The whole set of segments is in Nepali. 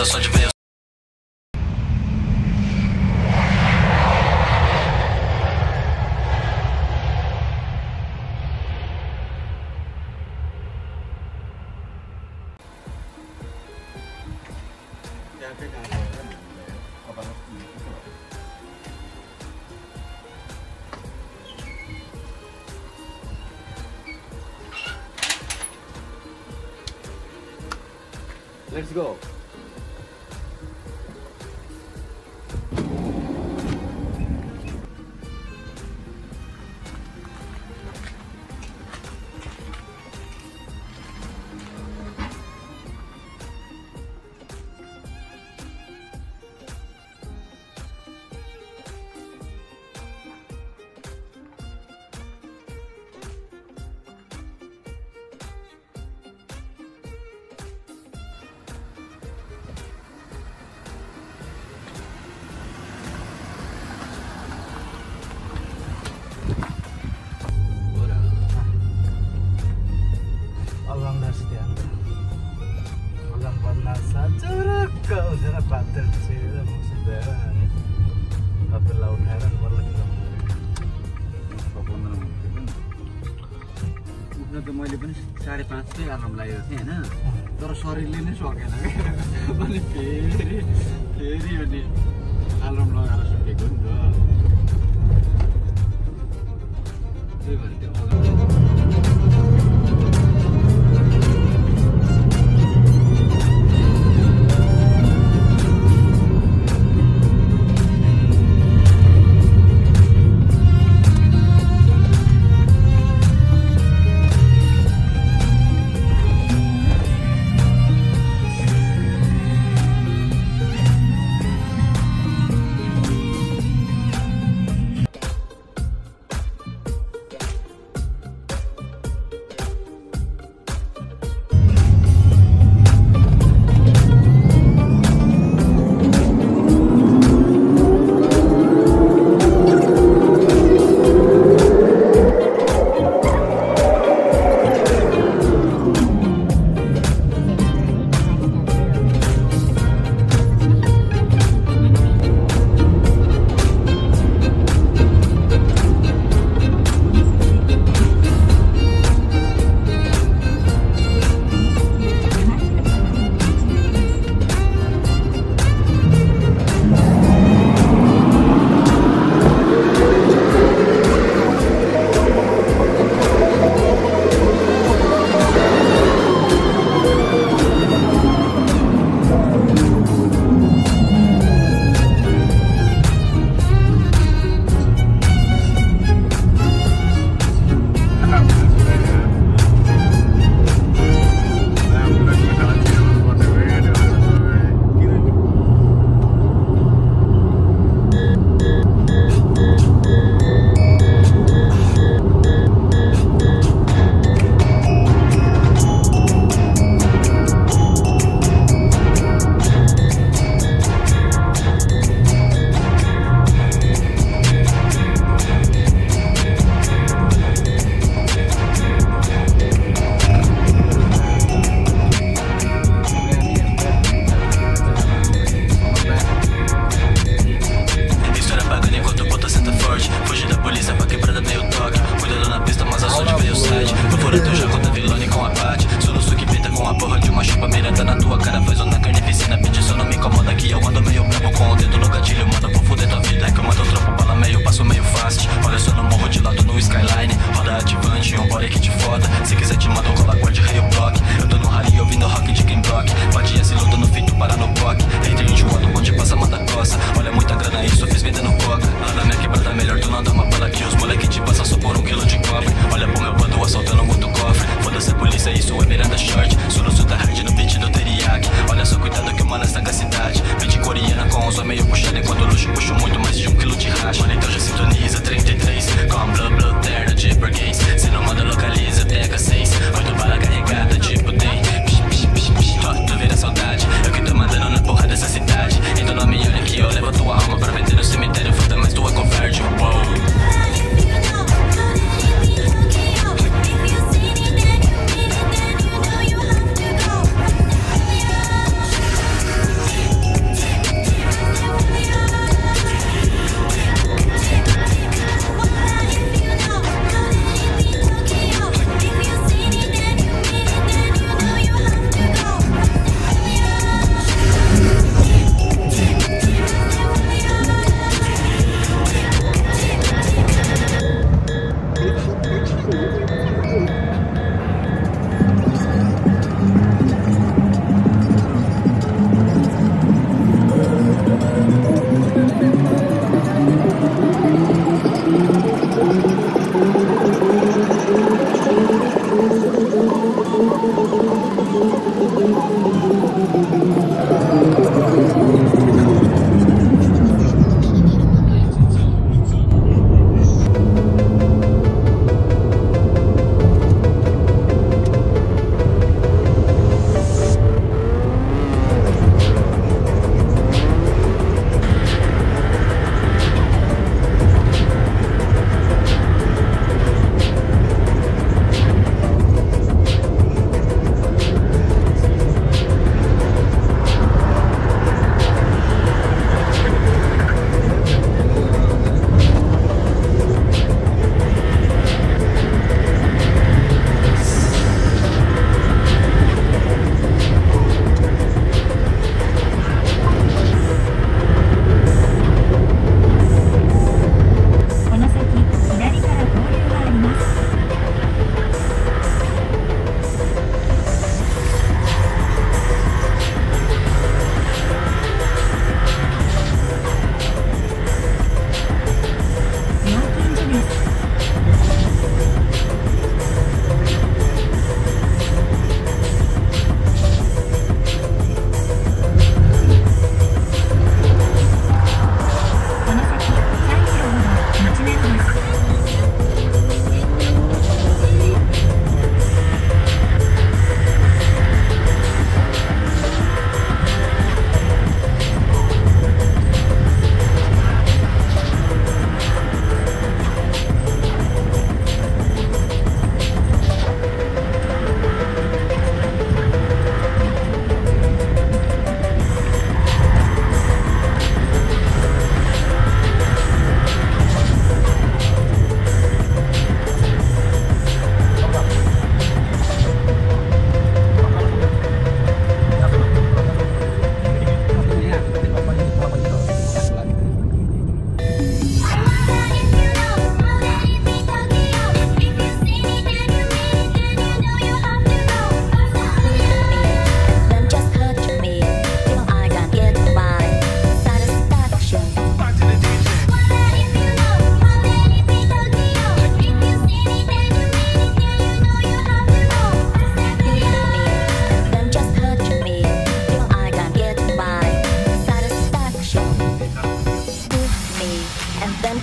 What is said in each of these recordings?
só de ver. Let's go. मैले पनि 5:30 कै अलार्म लागेको थिएँ हैन तर शरीरले नै सकेन अनि फेरि अनि अलार्म लगाएर सुतेको नि त त्यही भएर त्यो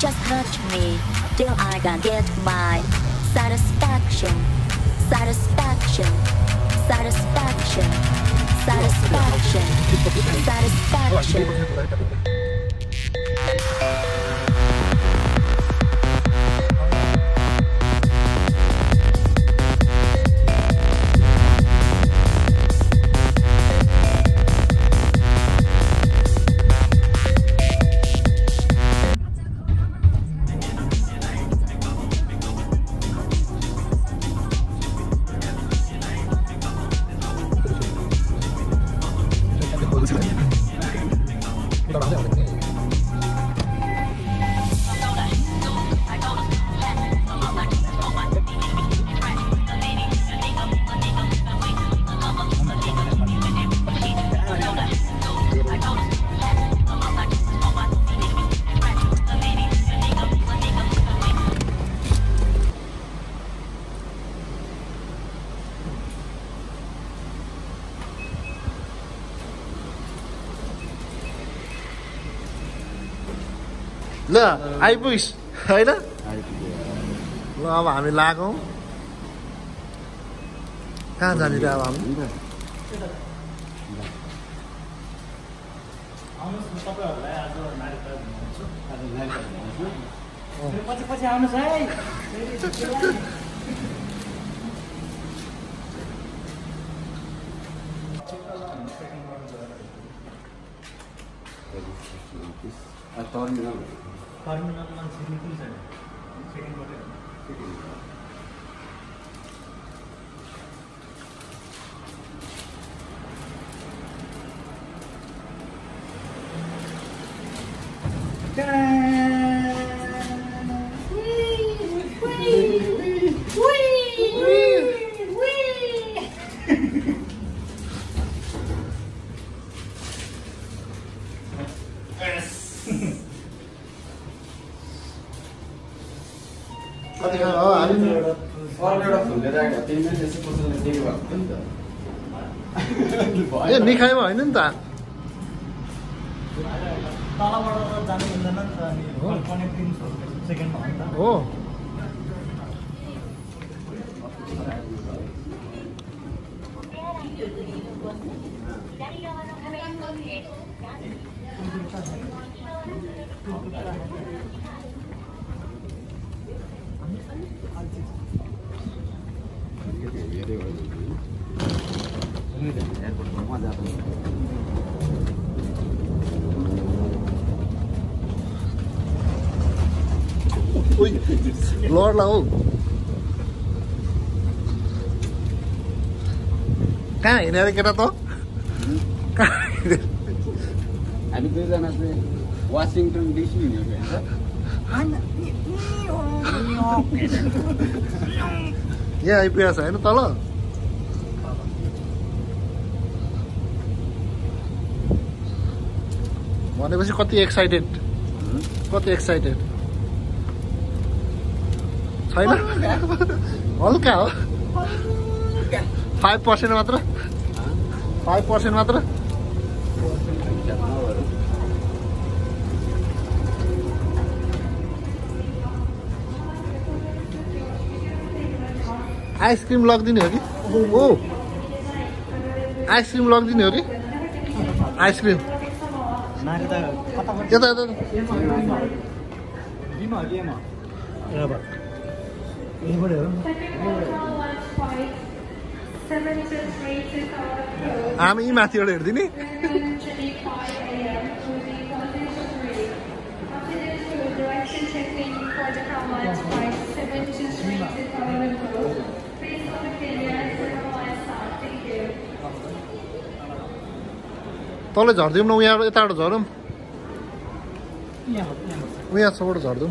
just touch me till I can get my satisfaction, satisfaction, satisfaction, satisfaction, satisfaction. ल आइपुगिस् हैन ल अब हामी लागौँ कहाँ जाने र अब हामी पछि आउनुहोस् है टर्मिनल मान्छे निक्लिन्छ सेकेन्डबाट ए निखाइमा होइन नि त तलबाट जानु मिल्दैन नि त अनि कनेक्टिङ सेकेन्डमा हो नि त हो लड लाऊ कहाँ हिँडेर केटा त हामी दुईजना चाहिँ वासिङटन डिसी हिँडेको यहाँ आइपुगेको छ होइन तल भनेपछि कति एक्साइटेड छैन हल्का हो 5% मात्र 5% मात्र आइसक्रिम लगिदिने हो कि ओ आइसक्रिम लगिदिने हो कि आइसक्रिम यता यता हामी यी माथिबाट हेरिदिने तल झर्दिउँ न उहाँ यताबाट झरौँ उहाँ सबबाट झर्दिउँ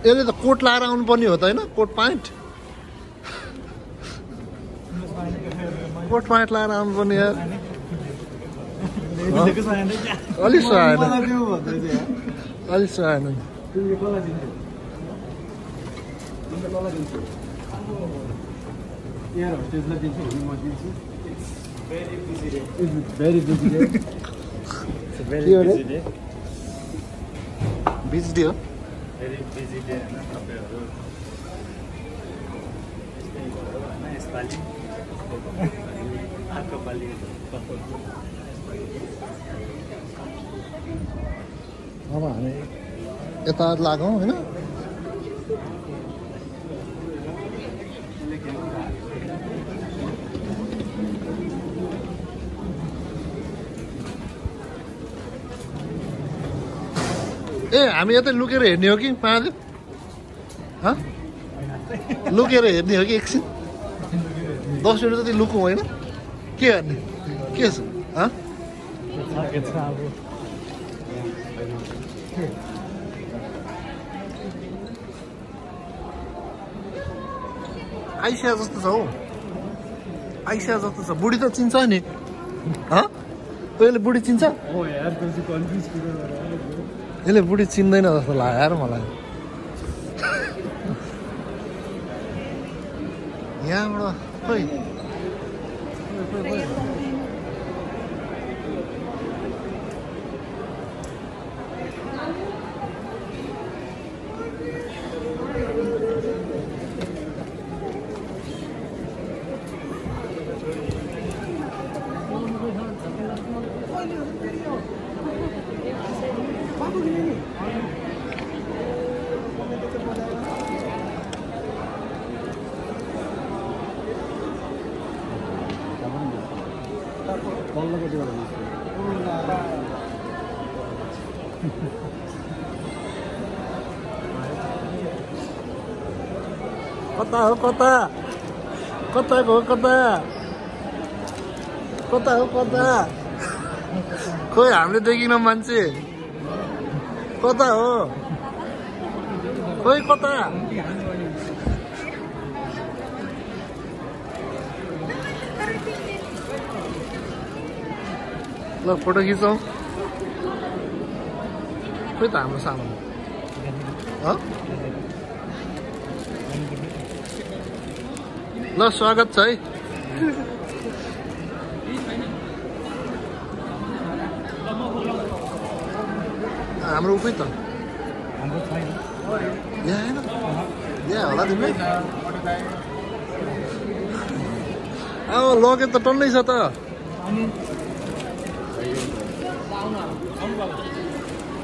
यसले त कोट लाएर आउनुपर्ने हो त होइन कोट प्यान्ट लाएर आउनुपर्ने यार अलिक सुहाएन Very busy day. Very busy day It's a very के अरे? busy day. बिजी डे हो Very busy day होइन तपाईँहरू यस्तै भयो होइन यसपालि अर्को पालि अब हामी यता लागौँ होइन ए हामी यतै लुकेर हेर्ने हो कि महादेव हँ लुकेर हेर्ने हो कि एकछिन 10 मिनट जति लुकौँ होइन के हेर्ने के छ हँ के छ अब आइसिया जस्तो छ हौ आइसिया जस्तो छ बुढी त चिन्छ नि हँ तैँले बुढी चिन्छ हो यार त्यसै कन्फ्युज किन यसले बुढी चिन्दैन जस्तो लाग्यो यार मलाई यहाँबाट खोइ कता हो कता कताको हो कता कता हो कता खोइ हामीले देखिन मान्छे कता हो खोइ कता ल फोटो खिचौँ खोइ त हाम्रो सामान ल स्वागत छ है हाम्रो उकै त हाम्रो छैन यहाँ होइन यहाँ होला तिमीलाई अब लगे त टन्नै छ त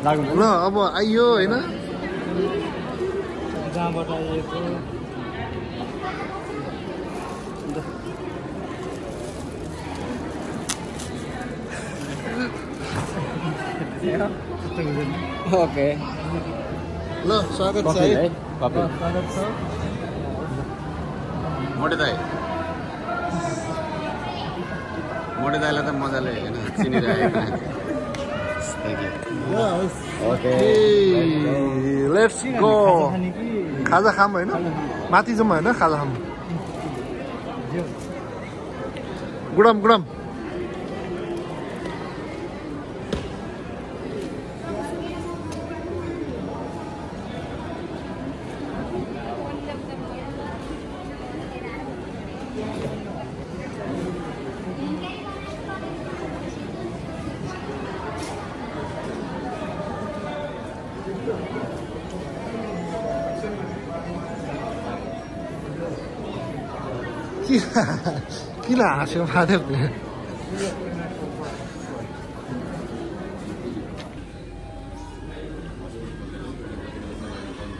ल अब आइयो होइन जहाँबाट आइएको ओके ल स्वागत छ है स्वागत छ मोटे दाइलाई त मजाले होइन चिनिरहेको ओके लेट्स गो खाने कि खाजा खाम होइन माथि जाउँ होइन खाजा खाम गुडम गुडम किन हाँस्यो महादेवले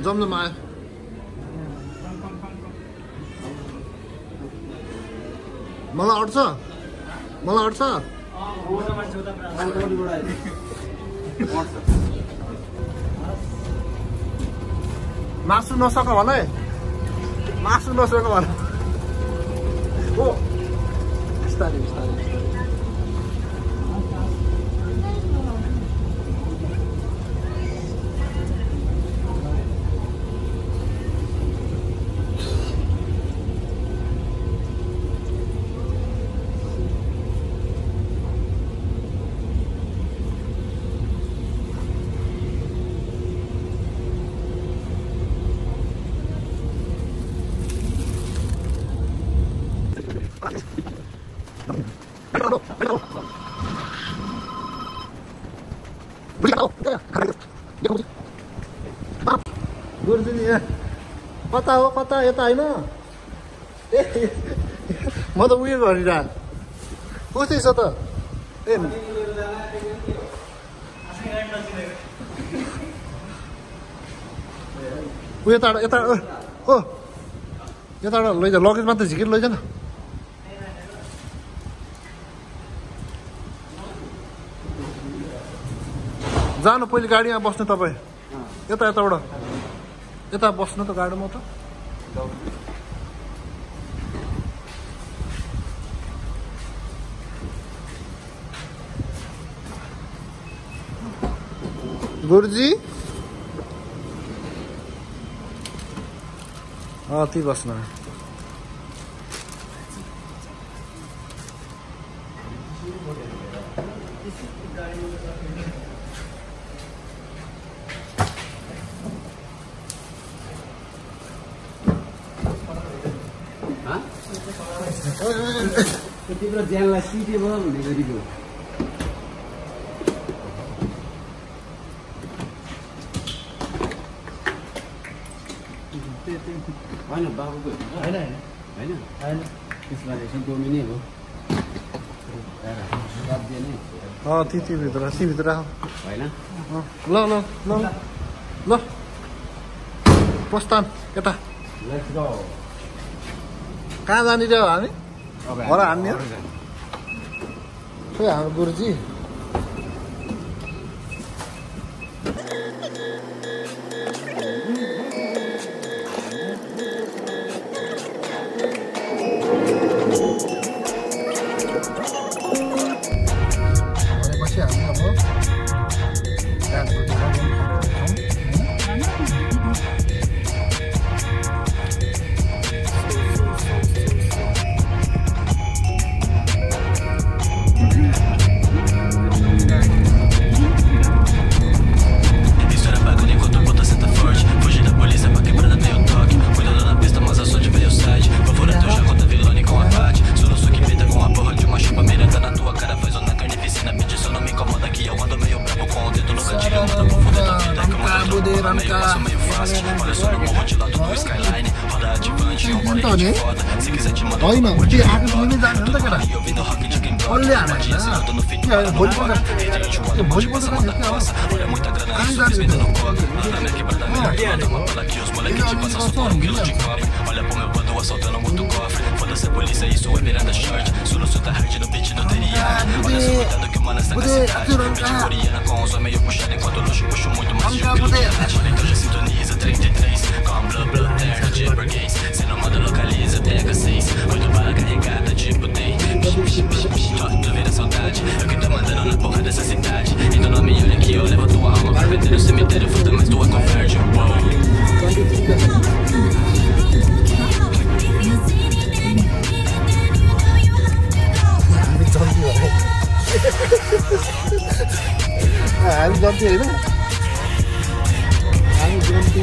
जमजम आयो मलाई अट्छ मासु नसक भने मासु नसक भने हो बिस्तारै बिस्तारै गुरुजी नि यहाँ कता हो कता यता होइन ए म त उयो गरिरह कस्तै छ त ए उयो यता यता ओ यताबाट लैजा लगेज मात्रै झिकेर लैजा न जानु पहिले गाडीमा बस्नु तपाईँ यता यताबाट यता बस्नु त गाडीमा त गुरुजी ती बस्न तिम्रो ज्यानलाई सिटे भयो भन्ने गरेको होइन बाबुको होइन होइन होइन त्यसमा रहेछ डोमिनै हो भित्र होइन ल ल ल ल प्रस्थान यता लेट्स गो कहाँ जाने र हामी होला हान्ने खै हाम्रो गुरुजी भनेपछि हामी अब होइन त्यो आकाशले नै जाने हो नि त केटा कसले हाने भोलिपल्ट Tô vendo a saudade, é o que tá mandando na porra dessa cidade. Então não me olha que eu levo a tua alma pra vender no cemitério, fruta, mas tua converte. हामी जन्ती होइन हामी जन्ती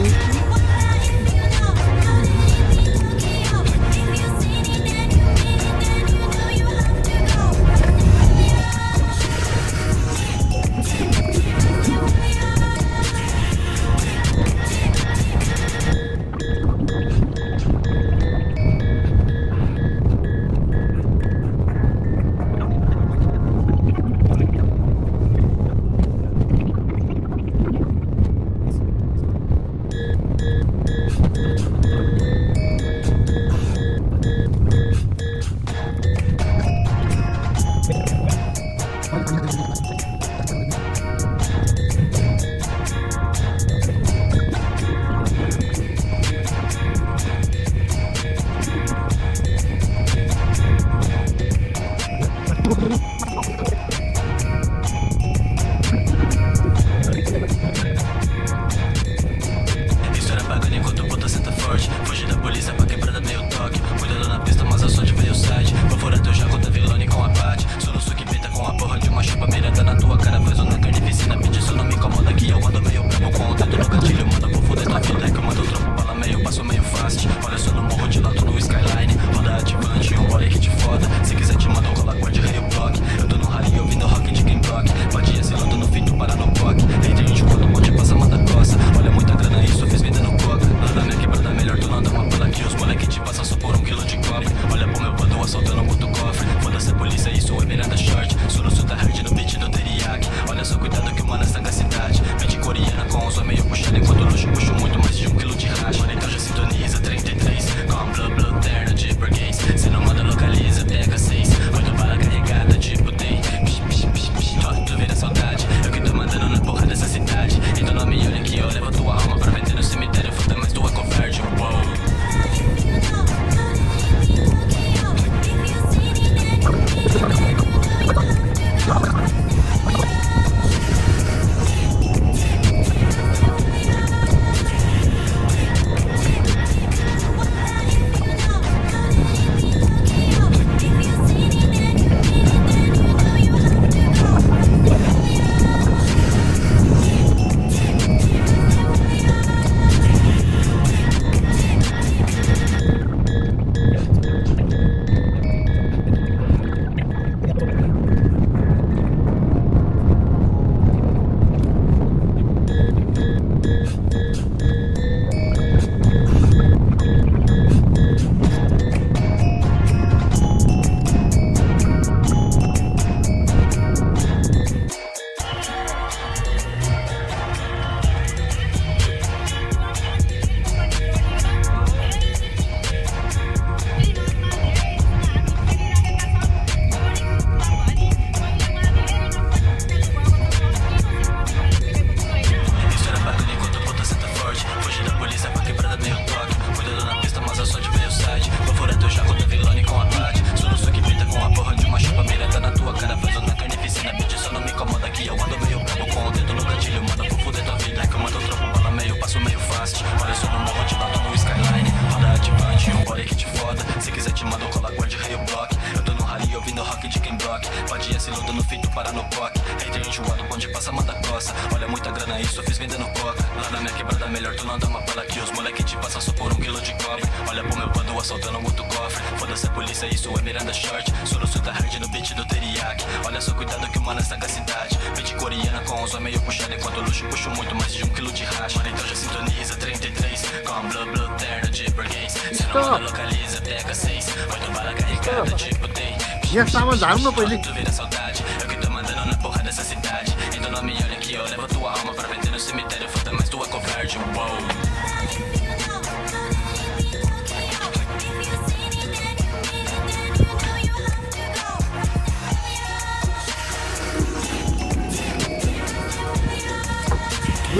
te mando colar guarde rei o bloco. Eu tô no rally ouvindo rock de Ken Block. Pode esse lodo no feito para no POC. Hater enjoado, bonde passa, manda coça. Olha muita grana, isso eu fiz vendendo coca. Lá na minha quebrada melhor tu não dá uma bala que os moleque te passa só por 1 quilo de cobre. Olha pro meu bando assaltando muito cofre. Foda-se a polícia, isso é Miranda Short. Soroço tá hard no beat do teriyaki. Olha só cuidado que o mano está com a cidade. Beat coreana com os meio puxado. Enquanto o luxo puxo muito mais de 1 quilo de racha. Mano, então já sintoniza 33. Com blue terno de burguês. Se não manda localiza, pega 6. 8 bala carregada tipo tem. यहाँ सामान झार्नु न पहिले Tu vira saudade, eu que tô mandando na porra dessa cidade. Então não me olha que eu levo tua alma pra vender no cemitério. Foda, mas tu é covarde, wow.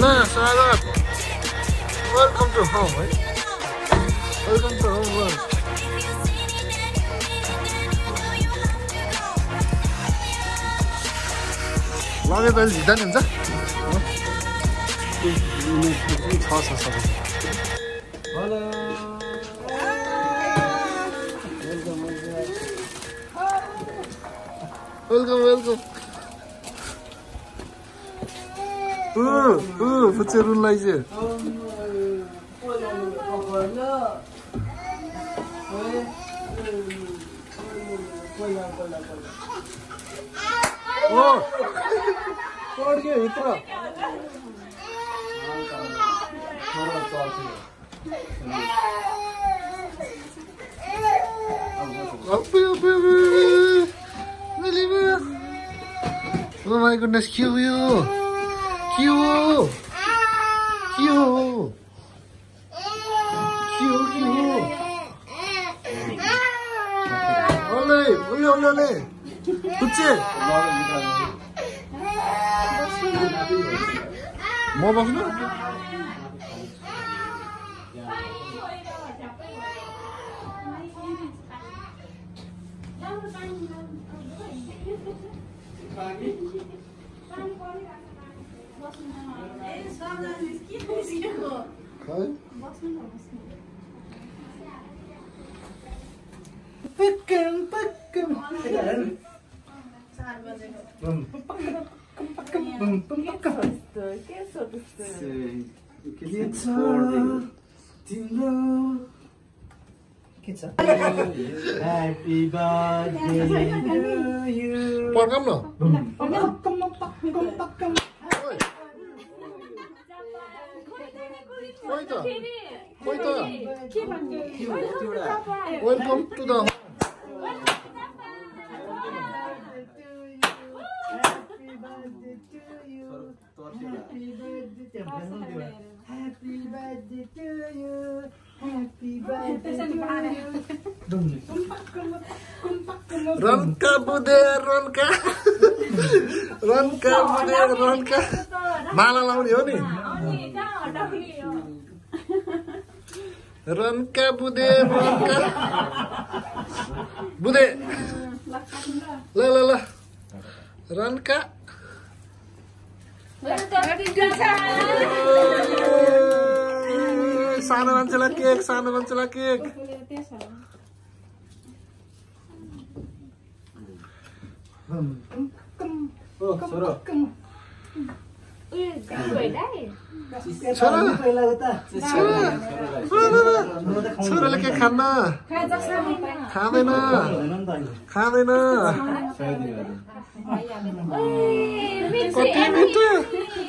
ल स्वागत वेलकम टु होम है वेलकम टु होम लगे त झिक्दा नि हुन्छ वेलकम वेलकम पुच्चे रुनलाई चाहिँ पड्यो भित्र Oh my goodness, cute you. Cute. Cute. Cute, cute. Ole. Pucce. म बस्नु Happy birthday to you. पर्खम न खोइ त welcome to the Happy birthday to you. Happy birthday to you. रनका बुदे रनका रनका बुदे रनका माला लाउने हो नि रनका बुदे रनका बुदे ल रनका सानो मान्छेलाई केक छोराले के खान्न खाँदैन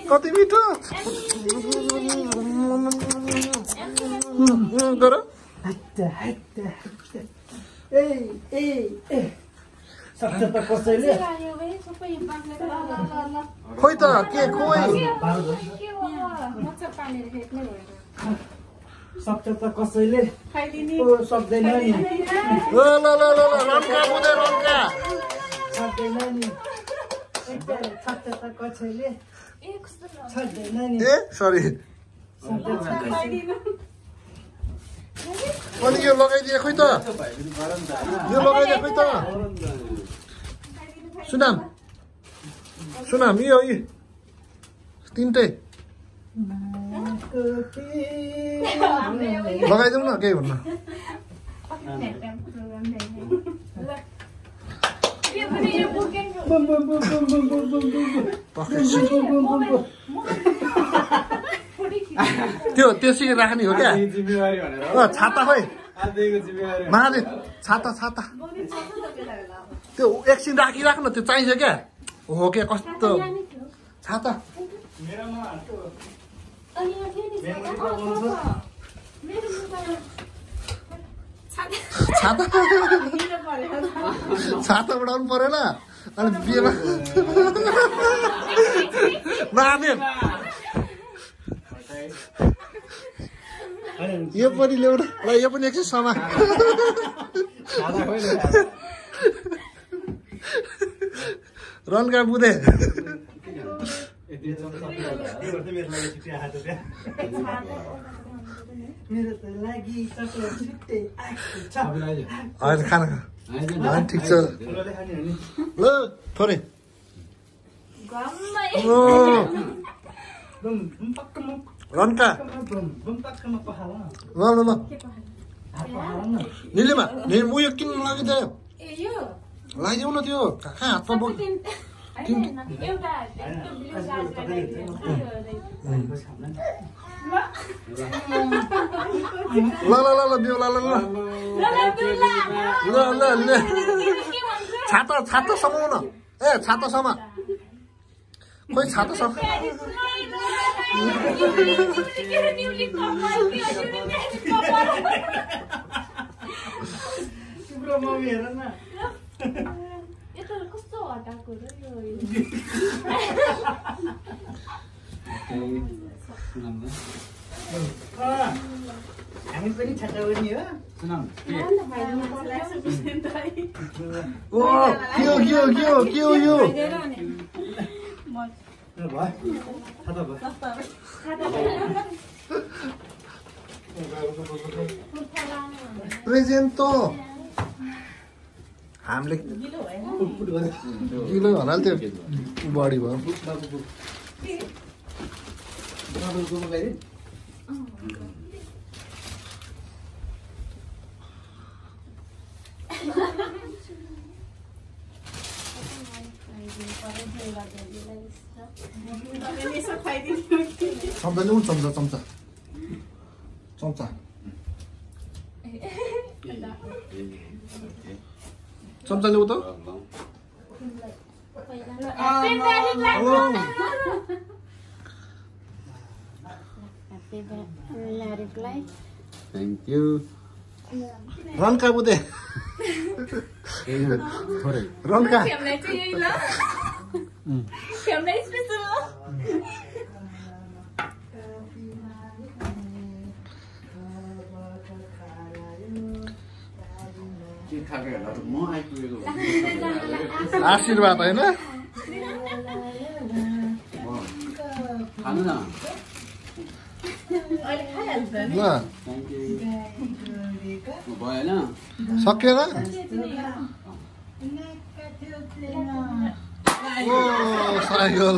कति मिठो गर खोइ त के खोइ सक्छ त कसैले सक्दैन नि ल रन्का बुदे रन्का सक्दैन नि सक्छ त कसैले सक्दैन नि ए सरी अनि यो लगाइदिए खोइ त यो लगाइदिए खोइ त सुनाम यो तिनटै लगाइदिउँ न केही भन्नु त्यसरी राख्ने हो क्या जिम्मेवारी भनेर छाता खोइ आजदेखिको जिम्मेवारी महादेव छाता त्यो एकछिन राखिराख्नु त्यो चाहिन्छ क्या हो क्या कस्तो छाता छाता छाता बढाउनु परेन अनि बिहेमा महादेव यो पनि ल्याउनु ल यो पनि एकछिन समा रनका बुधे खाना ठिक छ ल थोरै रन्का ल ल ल निलिमा उयो किन्नु लागिदियो लगाइदेऊ न त्यो कहाँ हातमा बोक ल ल ल ल बिउ ल ल ल ल ल छाता छाता समाउन ए छाता समा खोइ छाता समा हामी पनि छाता गर्ने हो ओ के हो यो प्रेजेन्ट त हामीले गिलो होला त्यो बढी भयो चम्चा ल्याउनु चम्चा ल्याउ त थ्याङ्क यू रन्का बुधे रन्का आशीर्वाद होइन ल भएन सकेन ओ साइकल